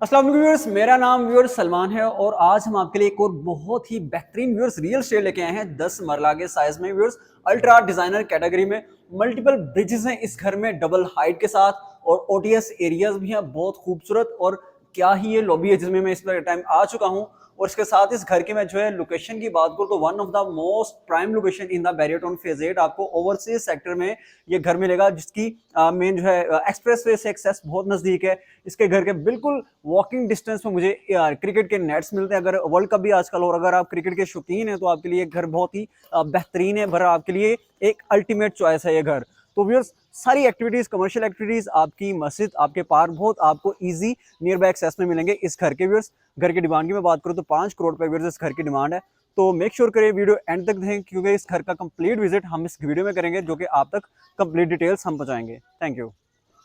अस्सलाम वालेकुम व्यूअर्स, मेरा नाम व्यूअर्स सलमान है और आज हम आपके लिए एक और बहुत ही बेहतरीन व्यूअर्स रियल एस्टेट लेके आए हैं 10 मरला के साइज में व्यूअर्स अल्ट्रा डिजाइनर कैटेगरी में। मल्टीपल ब्रिजेस हैं इस घर में डबल हाइट के साथ और ओटीएस एरियाज भी हैं बहुत खूबसूरत। और क्या ही ये लॉबी है जिसमें मैं इस टाइम आ चुका हूँ। और इसके साथ इस घर की मैं जो है लोकेशन की बात करूँ तो one of the most prime location in the barrier town phase 8 आपको ओवरसीज सेक्टर में ये घर मिलेगा, जिसकी मेन जो है एक्सप्रेसवे से एक्सेस बहुत नजदीक है। इसके घर के बिल्कुल वॉकिंग डिस्टेंस में मुझे क्रिकेट के नेट्स मिलते हैं। अगर वर्ल्ड कप भी आजकल और अगर आप क्रिकेट के शौकीन हैं तो आपके लिए घर बहुत ही बेहतरीन है, भरा आपके लिए एक अल्टीमेट चॉइस है ये घर। तो व्यूअर्स, सारी एक्टिविटीज, कमर्शियल एक्टिविटीज, आपकी मस्जिद, आपके पार्क बहुत आपको इजी नियर बाय एक्सेस में मिलेंगे इस घर के। व्यूअर्स, घर की डिमांड की मैं बात करूँ तो 5 करोड़ रुपए व्यूअर्स इस घर की डिमांड है। तो मेक श्योर करिए वीडियो एंड तक देखें क्योंकि इस घर का कंप्लीट विजिट हम इस वीडियो में करेंगे जो कि आप तक कंप्लीट डिटेल्स हम पहुंचाएंगे। Thank you.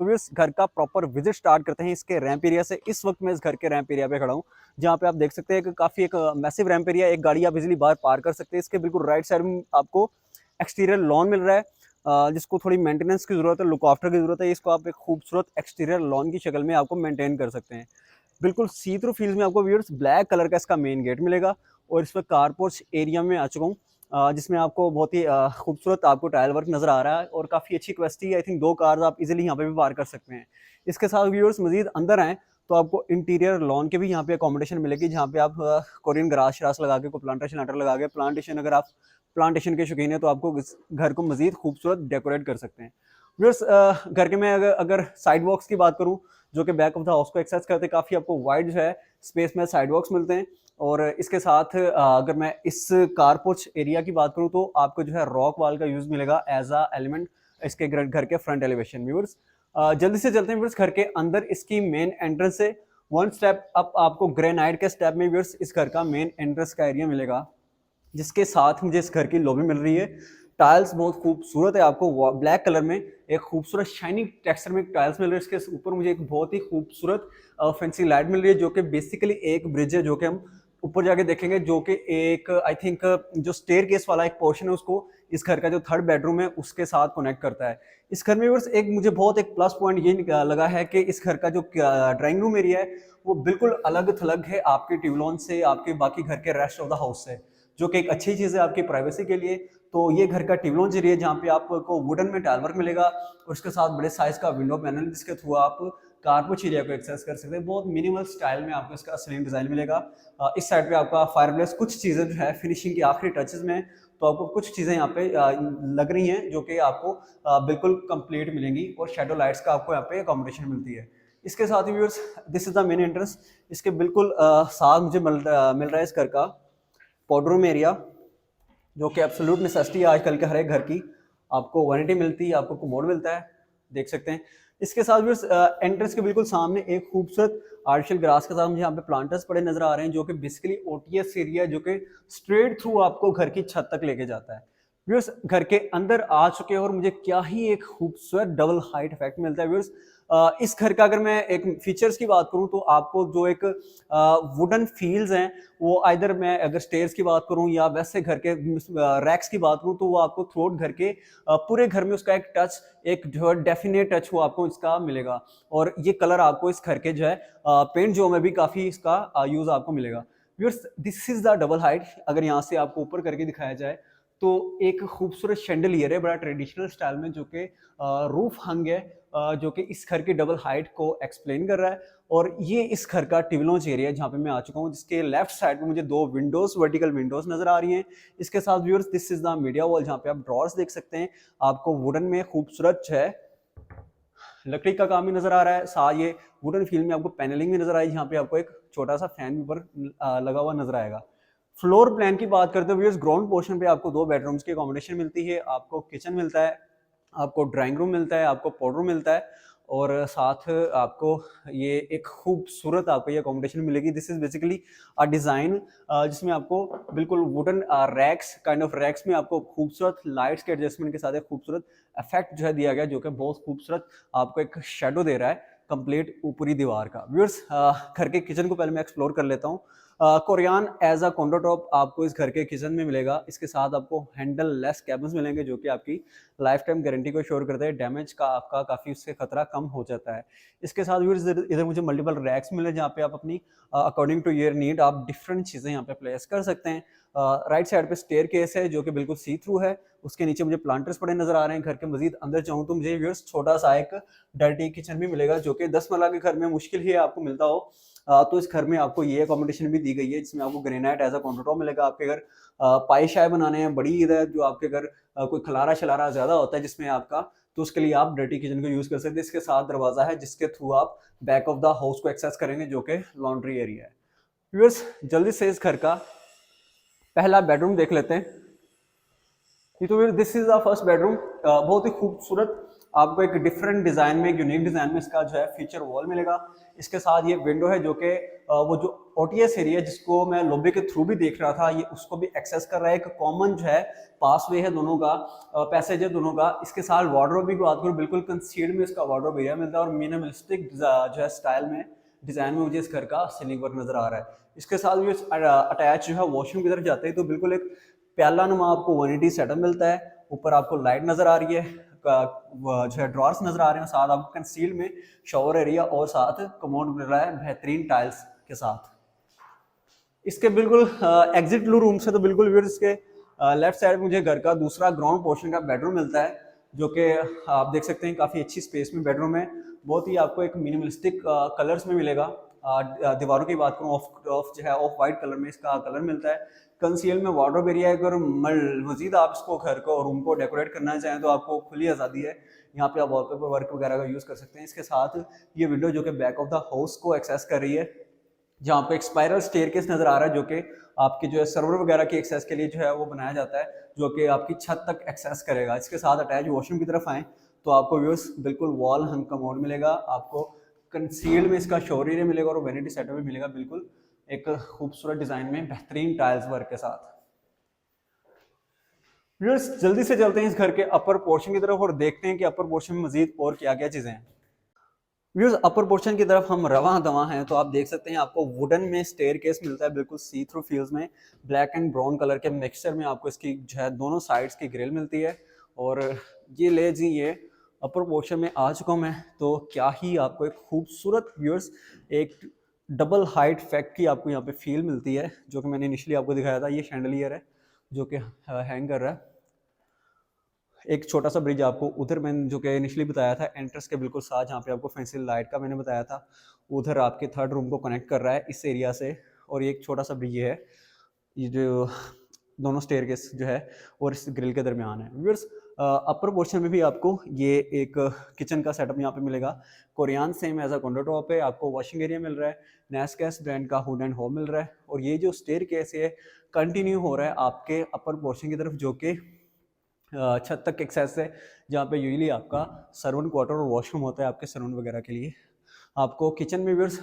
तो इस घर का प्रॉपर विजिट स्टार्ट करते हैं इसके रैंप एरिया से। इस वक्त मैं इस घर के रैंप एरिया पे खड़ा हूँ जहाँ पे आप देख सकते हैं कि काफी एक मैसिव रैंप एरिया, एक गाड़ी आप इजीली बाहर पार कर सकते हैं। इसके बिल्कुल राइट साइड में आपको एक्सटीरियर लॉन मिल रहा है, जिसको थोड़ी मेंटेनेंस की जरूरत है, लुक आफ्टर की जरूरत है। इसको आप एक खूबसूरत एक्सटीरियर लॉन की शक्ल में आपको मेंटेन कर सकते हैं। बिल्कुल सी थ्रू फील्ड में आपको व्यूअर्स ब्लैक कलर का इसका मेन गेट मिलेगा। और इस पर कारपोर्च एरिया में आ चुका हूँ, जिसमें आपको बहुत ही खूबसूरत आपको टाइल वर्क नजर आ रहा है और काफ़ी अच्छी क्वेस्टी। आई थिंक 2 कार्स आप इजीली यहाँ पे भी पार कर सकते हैं। इसके साथ व्यूअर्स मजीद अंदर आए तो आपको इंटीरियर लॉन के भी यहाँ पे अकोमोडेशन मिलेगी, जहाँ पे आप कोरियन ग्रास श्रास लगा के, को प्लांटेशन लेटर लगा के, प्लांटेशन अगर आप प्लांटेशन के शौकीन है तो आपको इस घर को मजीद खूबसूरत डेकोरेट कर सकते हैं। व्यूअर्स, घर के में अगर साइड वॉक्स की बात करूँ जो कि बैक ऑफ द हाउस को एक्सेस करते हैं, काफ़ी आपको वाइड जो है स्पेस में साइड वॉक्स मिलते हैं। और इसके साथ अगर मैं इस कारपोर्च एरिया की बात करूं तो आपको जो है रॉक वाल का यूज मिलेगा एज अ एलिमेंट इसके घर के फ्रंट एलिवेशन। व्यूअर्स, जल्दी से चलते हैं व्यूअर्स घर के अंदर। इसकी मेन एंट्रेंस से 1 स्टेप अप आपको ग्रेनाइट के स्टेप में व्यूअर्स इस घर का मेन एंट्रेंस का एरिया मिलेगा, जिसके साथ मुझे इस घर की लॉबी मिल रही है। टाइल्स बहुत खूबसूरत है, आपको ब्लैक कलर में एक खूबसूरत शाइनिंग टेक्सचर में टाइल्स मिल रही है। इसके ऊपर मुझे एक बहुत ही खूबसूरत फैंसी लाइट मिल रही है जो कि बेसिकली एक ब्रिज है, जो कि हम ऊपर जाके देखेंगे, जो कि एक आई थिंक जो स्टेयर केस वाला एक पोर्शन है उसको इस घर का जो 3rd बेडरूम है उसके साथ कनेक्ट करता है। इस घर में एक मुझे बहुत एक प्लस पॉइंट ये लगा है कि इस घर का जो ड्राइंग रूम एरिया है वो बिल्कुल अलग थलग है आपके ट्यूबलॉन से, आपके बाकी घर के रेस्ट ऑफ द हाउस से, जो कि एक अच्छी चीज़ है आपकी प्राइवेसी के लिए। तो ये घर का टिवलॉन्ज एरिया जहाँ पे आपको वुडन में टाइल वर्क मिलेगा और उसके साथ बड़े साइज का विंडो पैनल, जिसके थ्रू आप कारपोच एरिया को एक्सेस कर सकते हैं। बहुत मिनिमल स्टाइल में आपको इसका स्लिम डिजाइन मिलेगा। इस साइड पे आपका फायरप्लेस, कुछ चीज़ें जो है फिनिशिंग की आखिरी टचेस में, तो आपको कुछ चीज़ें यहाँ पे लग रही हैं जो कि आपको बिल्कुल कंप्लीट मिलेंगी और शेडो लाइट्स का आपको यहाँ पे अकोमोडेशन मिलती है। इसके साथ ही viewers, this is the main entrance. इसके बिल्कुल साथ मुझे मिल रहा है इस घर का पॉडरूम एरिया, जो कि एब्सोल्यूट नेसेसिटी है आजकल के हर एक घर की। आपको वैनिटी मिलती है, आपको कमोड मिलता है, देख सकते हैं। इसके साथ भी एंट्रेंस के बिल्कुल सामने एक खूबसूरत आर्टिफिशियल ग्रास के साथ मुझे यहाँ पे प्लांटर्स पड़े नजर आ रहे हैं, जो कि बेसिकली ओटीएस एरिया जो कि स्ट्रेट थ्रू आपको घर की छत तक लेके जाता है। व्यूअर्स, घर के अंदर आ चुके हैं और मुझे क्या ही एक खूबसूरत डबल हाइट इफेक्ट मिलता है। व्यूअर्स, इस घर का अगर मैं एक फीचर्स की बात करूं तो आपको जो एक वुडन फील्स हैं वो आइदर, मैं अगर स्टेयर्स की बात करूं या वैसे घर के रैक्स की बात करूं, तो वो आपको थ्रू आउट घर के पूरे घर में उसका एक टच, एक जो है डेफिनेट टच वो आपको इसका मिलेगा। और ये कलर आपको इस घर के जो है पेंट जो में भी काफी इसका यूज आपको मिलेगा। Viewers, this is the double height. अगर यहाँ से आपको ऊपर करके दिखाया जाए तो एक खूबसूरत शेंडलियर है बड़ा ट्रेडिशनल स्टाइल में, जो कि रूफ हंग है, जो कि इस घर की डबल हाइट को एक्सप्लेन कर रहा है। और ये इस घर का टिवलॉन्ज एरिया जहाँ पे मैं आ चुका हूँ, जिसके लेफ्ट साइड में मुझे 2 विंडोज, वर्टिकल विंडोज नजर आ रही हैं। इसके साथ viewers, this is the media wall, जहाँ पे आप ड्रॉर्स देख सकते हैं। आपको वुडन में खूबसूरत है लकड़ी का काम भी नजर आ रहा है, साथ ये वुडन फील में आपको पैनलिंग भी नजर आई, जहाँ पे आपको एक छोटा सा फैन भी ऊपर लगा हुआ नजर आएगा। फ्लोर प्लान की बात करते हुए ग्राउंड पोर्शन पे आपको 2 बेडरूम्स की अकोमोडेशन मिलती है, आपको किचन मिलता है, आपको ड्राइंग रूम मिलता है, आपको पॉड रूम मिलता है और साथ आपको ये एक खूबसूरत आपको ये अकोमोडेशन मिलेगी। This is basically a design जिसमें आपको बिल्कुल wooden racks, kind of racks में आपको खूबसूरत लाइट्स के एडजस्टमेंट के साथ एक खूबसूरत इफेक्ट जो है दिया गया, जो कि बहुत खूबसूरत आपको एक शेडो दे रहा है कंप्लीट ऊपरी दीवार का। व्यूअर्स, घर के किचन को पहले मैं एक्सप्लोर कर लेता हूँ। Corian as a condo top आपको इस घर के किचन में मिलेगा। इसके साथ आपको हैंडल लेस कैबिन्स मिलेंगे जो कि आपकी लाइफ टाइम गारंटी को श्योर करते हैं, डैमेज का आपका काफ़ी उससे खतरा कम हो जाता है। इसके साथ व्यूअर्स इधर मुझे मल्टीपल रैक्स मिले जहाँ पे आप अपनी अकॉर्डिंग टू योर नीड आप डिफरेंट चीज़ें यहाँ पे प्लेस कर सकते हैं। राइट साइड पे स्टेयर केस है जो कि बिल्कुल सी थ्रू है, उसके नीचे मुझे प्लांटर्स पड़े नजर आ रहे हैं। घर के मजीद अंदर जाऊँ तो मुझे व्यूअर्स छोटा सा एक डर्टी किचन भी मिलेगा जो कि 10 मरला के घर में मुश्किल ही आपको मिलता हो। तो इस घर में आपको ये अकोमोडेशन भी दी गई है जिसमें आपको granite as a counter top मिलेगा। आपके घर पाई शाय बनाने हैं, बड़ी ईद है जो आपके घर कोई खलारा शलारा ज्यादा होता है जिसमें आपका, तो उसके लिए आप डर्टी किचन को यूज कर सकते हैं। इसके साथ दरवाजा है जिसके थ्रू आप बैक ऑफ द हाउस को एक्सेस करेंगे जो कि लॉन्ड्री एरिया है। व्यूअर्स जल्दी से इस घर का पहला बेडरूम देख लेते हैं। तो this is the first bedroom. बहुत ही खूबसूरत आपको एक डिफरेंट डिजाइन में, एक यूनिक डिजाइन में इसका जो है फीचर वॉल मिलेगा। इसके साथ ये विंडो है जो कि वो जो ओटीएस एरिया जिसको मैं लॉबी के थ्रू भी देख रहा था, ये उसको भी एक्सेस कर रहा है। एक कॉमन जो है पासवे है दोनों का, पैसेज है दोनों का। इसके साथ वार्डरोब की बात करूँ, बिल्कुल कंसील्ड में इसका वार्डरोब एरिया मिलता है और मिनिमलिस्टिक जो है स्टाइल में, डिजाइन में मुझे इस घर का सीलिंग वर्क नजर आ रहा है। इसके साथ भी अटैच जो है वॉशरूम की तरफ जाते हैं तो बिल्कुल एक प्याला नुमा आपको वैनिटी सेटअप मिलता है। ऊपर आपको लाइट नजर आ रही है, जो है ड्रॉर्स नजर आ रहे हैं, साथ आपको कंसील में शॉवर एरिया और साथ कमोड मिल रहा है बेहतरीन टाइल्स के साथ। इसके बिल्कुल एग्जिट रूम से तो बिल्कुल भी इसके लेफ्ट साइड मुझे घर का दूसरा ग्राउंड पोर्शन का बेडरूम मिलता है जो कि आप देख सकते हैं काफ़ी अच्छी स्पेस में बेडरूम है। बहुत ही आपको एक मिनिमलिस्टिक कलर्स में मिलेगा। दीवारों की बात करूँ ऑफ जो है ऑफ वाइट कलर में इसका कलर मिलता है। कंसील में वार्डरोब एरिया है। अगर मजीद आप इसको घर को रूम को डेकोरेट करना चाहें तो आपको खुली आज़ादी है, यहाँ पे आप वॉलपेपर वर्क वगैरह का यूज़ कर सकते हैं। इसके साथ ये विंडो जो कि बैक ऑफ द हाउस को एक्सेस कर रही है, जहाँ पे एक स्पाइरल स्टेयरकेस नजर आ रहा है जो कि आपके जो है सर्वर वगैरह की एक्सेस के लिए जो है वो बनाया जाता है, जो कि आपकी छत तक एक्सेस करेगा। इसके साथ अटैच वॉशरूम की तरफ आए तो आपको व्यूअर्स बिल्कुल वॉल हंग कमोड मिलेगा, आपको कंसील्ड में इसका शोर एरिया मिलेगा और वैनिटी सेटअप भी मिलेगा, बिल्कुल एक खूबसूरत डिजाइन में बेहतरीन टाइल्स वर्क के साथ। व्यूअर्स जल्दी से चलते हैं इस घर के अपर पोर्शन की तरफ और देखते हैं कि अपर पोर्शन में मजीद और क्या क्या चीजें हैं। व्यूअर्स अपर पोर्शन की तरफ हम रवा दवा हैं तो आप देख सकते हैं आपको वुडन में स्टेयर केस मिलता है, बिल्कुल सी थ्रू फील्स में ब्लैक एंड ब्राउन कलर के मिक्सचर में आपको इसकी जो है दोनों साइड्स की ग्रिल मिलती है। और ये ले जी ये अपर पोर्शन में आ चुका हूँ मैं, तो क्या ही आपको एक खूबसूरत व्यूअर्स एक डबल हाइट फैक्ट की आपको यहाँ पे फील मिलती है जो कि मैंने इनिशियली आपको दिखाया था। ये शैंडलियर है जो कि हैंग कर रहा है। एक छोटा सा ब्रिज आपको उधर मैंने जो कि इनिशियली बताया था एंट्रेंस के बिल्कुल साथ, जहाँ पे आपको फैंसी लाइट का मैंने बताया था, उधर आपके थर्ड रूम को कनेक्ट कर रहा है इस एरिया से। और ये एक छोटा सा ब्रिज है, ये जो दोनों स्टेयरकेस जो है और इस ग्रिल के दरमियान है। व्यूअर्स अपर पोर्शन में भी आपको ये एक किचन का सेटअप यहाँ पे मिलेगा। Corian same as a counter top है, आपको वॉशिंग एरिया मिल रहा है, नेस्कैस ब्रांड का हुड एंड होम मिल रहा है। और ये जो स्टेयरकेस है कंटिन्यू हो रहा है आपके अपर पोर्शन की तरफ जो कि छत तक एक्सेस है, जहाँ पे यूजली आपका सर्वेंट क्वार्टर और वॉशरूम होता है आपके सर्वेंट वगैरह के लिए। आपको किचन में व्यूअर्स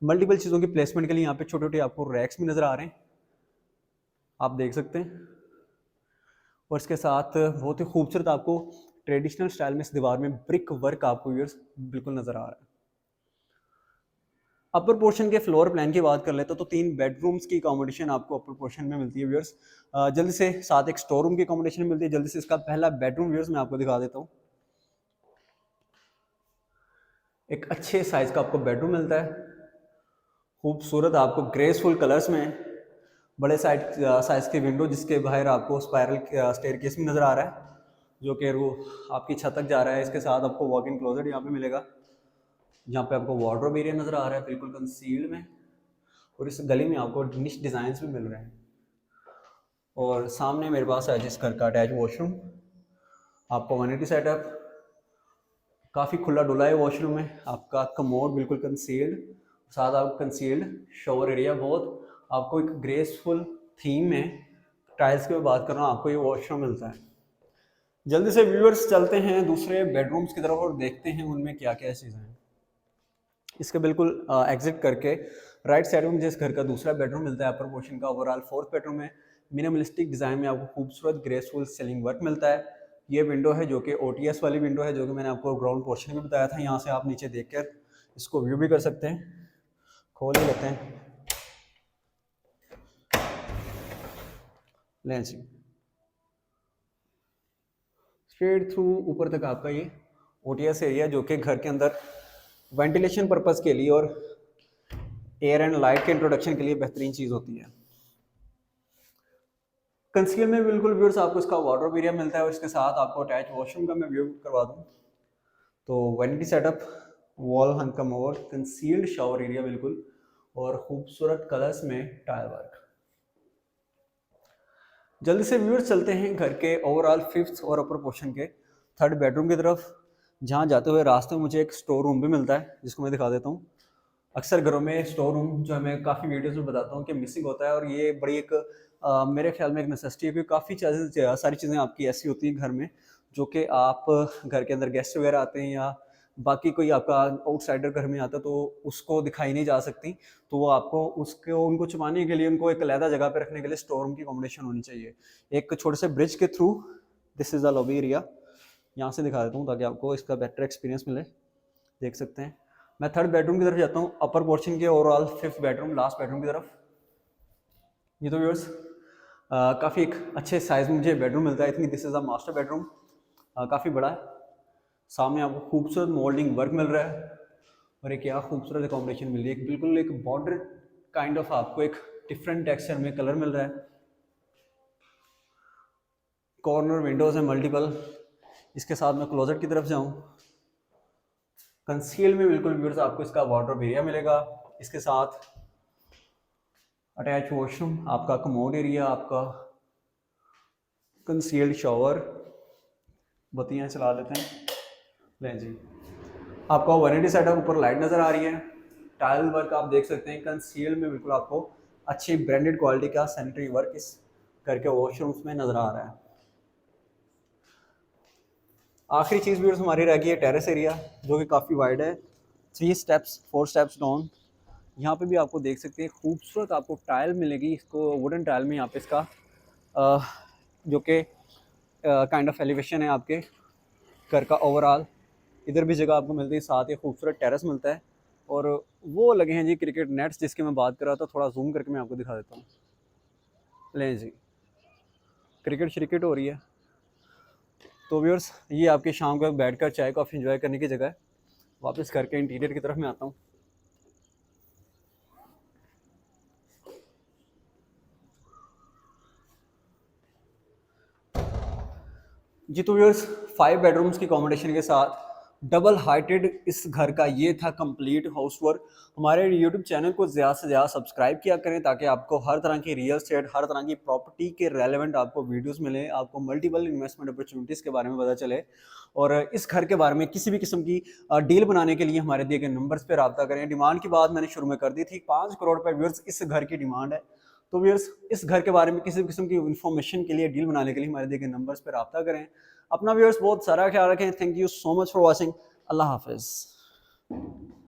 मल्टीपल चीज़ों की प्लेसमेंट के लिए यहाँ पे छोटे छोटे आपको रैक्स भी नज़र आ रहे हैं, आप देख सकते हैं। और इसके साथ बहुत ही खूबसूरत आपको ट्रेडिशनल स्टाइल में इस दीवार में ब्रिक वर्क आपको व्यूअर्स बिल्कुल नज़र आ रहा है। अपर पोर्शन के फ्लोर प्लान की बात कर लेते तो 3 बेडरूम्स की अकोमोडेशन आपको अपर पोर्शन में मिलती है व्यूअर्स। जल्दी से साथ एक स्टोर रूम की अकोमोडेशन मिलती है। जल्दी से इसका पहला बेडरूम व्यूअर्स मैं आपको दिखा देता हूँ। एक अच्छे साइज का आपको बेडरूम मिलता है, खूबसूरत आपको ग्रेसफुल कलर्स में, बड़े साइज की विंडो जिसके बाहर आपको स्पायरल स्टेयरकेस भी नज़र आ रहा है जो कि वो आपकी छत तक जा रहा है। इसके साथ आपको वॉक इन क्लोजेट यहाँ पे मिलेगा, जहाँ पे आपको वार्डरोब एरिया नज़र आ रहा है बिल्कुल कंसील्ड में। और इस गली में आपको निश डिज़ाइंस भी मिल रहे हैं। और सामने मेरे पास है जिस घर का अटैच वॉशरूम, आपको वैनिटी सेटअप काफ़ी खुला डुला है वॉशरूम में, आपका कमोड बिल्कुल कंसील्ड, साथ आपको कंसील्ड शॉवर एरिया, बहुत आपको एक ग्रेसफुल थीम में टाइल्स की मैं बात कर रहा हूँ, आपको ये वॉशरूम मिलता है। जल्दी से व्यूअर्स चलते हैं दूसरे बेडरूम्स की तरफ और देखते हैं उनमें क्या क्या चीज़ें हैं। इसके बिल्कुल एग्जिट करके राइट साइड में मुझे इस घर का दूसरा बेडरूम मिलता है अपर पोर्शन का। ओवरऑल 4th बेडरूम है, मिनिमलिस्टिक डिज़ाइन में आपको खूबसूरत ग्रेसफुल सीलिंग वर्क मिलता है। ये विंडो है जो कि OTS वाली विंडो है, जो कि मैंने आपको ग्राउंड पोर्शन में बताया था। यहाँ से आप नीचे देखकर इसको व्यू भी कर सकते हैं, खोल ही लेते हैं। लें जी, स्ट्रेट थ्रू ऊपर तक आपका ये ओटीएस एरिया, जो कि घर के अंदर वेंटिलेशन पर्पस के लिए और एयर एंड लाइट के इंट्रोडक्शन के लिए बेहतरीन चीज़ होती है। कंसील में बिल्कुल व्यूअर्स आपको इसका वार्डरोब एरिया मिलता है और इसके साथ आपको अटैच वॉशरूम का मैं व्यू करवा दूँ तो vanity setup, wall hung commode, concealed shower area बिल्कुल, और खूबसूरत कलर्स में टाइल वर्क। जल्दी से व्यूअर्स चलते हैं घर के ओवरऑल फिफ्थ और अपर पोर्शन के थर्ड बेडरूम की तरफ, जहाँ जाते हुए रास्ते में मुझे एक स्टोर रूम भी मिलता है जिसको मैं दिखा देता हूँ। अक्सर घरों में स्टोर रूम जो है मैं काफ़ी वीडियोस में बताता हूँ कि मिसिंग होता है, और ये बड़ी एक मेरे ख्याल में एक नेसेसिटी है, क्योंकि काफ़ी सारी चीज़ें आपकी ऐसी होती हैं घर में जो कि आप घर के अंदर गेस्ट वगैरह आते हैं या बाकी कोई आपका आउटसाइडर घर में आता है तो उसको दिखाई नहीं जा सकती, तो वो आपको उसको उनको छुपाने के लिए उनको एक अलहदा जगह पे रखने के लिए स्टोर रूम की कॉम्बिनेशन होनी चाहिए। एक छोटे से ब्रिज के through, this is the lobby area, यहाँ से दिखा देता हूँ ताकि आपको इसका बेटर एक्सपीरियंस मिले। देख सकते हैं, मैं थर्ड बेडरूम की तरफ जाता हूँ, अपर पोर्शन के overall fifth bedroom, last bedroom की तरफ। ये तो व्यूअर्स काफ़ी एक अच्छे साइज में मुझे बेडरूम मिलता है। I think this is a master bedroom, काफ़ी बड़ा है। सामने आपको खूबसूरत मोल्डिंग वर्क मिल रहा है और एक क्या खूबसूरत अकोमोडेशन मिल रही है, बिल्कुल एक बॉर्डर काइंड ऑफ आपको एक डिफरेंट टेक्सचर में कलर मिल रहा है। कॉर्नर विंडोज है मल्टीपल। इसके साथ मैं क्लोजेट की तरफ जाऊँ, कंसील में बिल्कुल व्यूअर्स आपको इसका वार्डरोब एरिया मिलेगा, इसके साथ अटैच वॉशरूम, आपका कमोड एरिया, आपका कंसील्ड शावर। बत्तियाँ चला लेते हैं, लें जी, आपको वैनिटी सेटअप, ऊपर लाइट नज़र आ रही है, टाइल वर्क आप देख सकते हैं। कंसील में बिल्कुल आपको अच्छी ब्रांडेड क्वालिटी का सैनिटरी वर्क इस घर के वॉशरूम्स में नज़र आ रहा है। आखिरी चीज़ भी हमारी रह गई है टेरेस एरिया, जो कि काफ़ी वाइड है, 4 स्टेप्स डाउन। यहाँ पे भी आपको देख सकते हैं खूबसूरत आपको टाइल मिलेगी, इसको वुडन टाइल में यहाँ पे इसका जो कि काइंड ऑफ एलिवेशन है आपके घर का ओवरऑल। इधर भी जगह आपको मिलती है, साथ ही खूबसूरत टेरेस मिलता है, और वो लगे हैं जी क्रिकेट नेट्स जिसके मैं बात कर रहा था। थोड़ा जूम करके मैं आपको दिखा देता हूँ, लें जी, क्रिकेट श्रिकेट हो रही है। तो व्यूअर्स ये आपके शाम को बैठकर चाय कॉफ़ी एंजॉय करने की जगह है। वापस घर के इंटीरियर की तरफ मैं आता हूँ। जी तो व्यूअर्स 5 बेडरूम्स की अकोमोडेशन के साथ डबल हाइटेड इस घर का ये था कंप्लीट हाउस वर्क। हमारे यूट्यूब चैनल को ज़्यादा से ज़्यादा सब्सक्राइब किया करें ताकि आपको हर तरह की रियल एस्टेट, हर तरह की प्रॉपर्टी के रेलेवेंट आपको वीडियोस मिले, आपको मल्टीपल इन्वेस्टमेंट अपॉर्चुनिटीज़ के बारे में पता चले। और इस घर के बारे में किसी भी किस्म की डील बनाने के लिए हमारे दिए गए नंबर्स पर रब्ता करें। डिमांड की बात मैंने शुरू में कर दी थी, 5 करोड़ रुपये व्यूअर्स इस घर की डिमांड है। तो व्यूअर्स इस घर के बारे में किसी भी किस्म की इन्फॉर्मेशन के लिए, डील बनाने के लिए हमारे दिए गए नंबर्स पर रब्ता करें। अपना व्यूअर्स बहुत सारा ख्याल रखें। Thank you so much for watching. अल्लाह हाफिज़।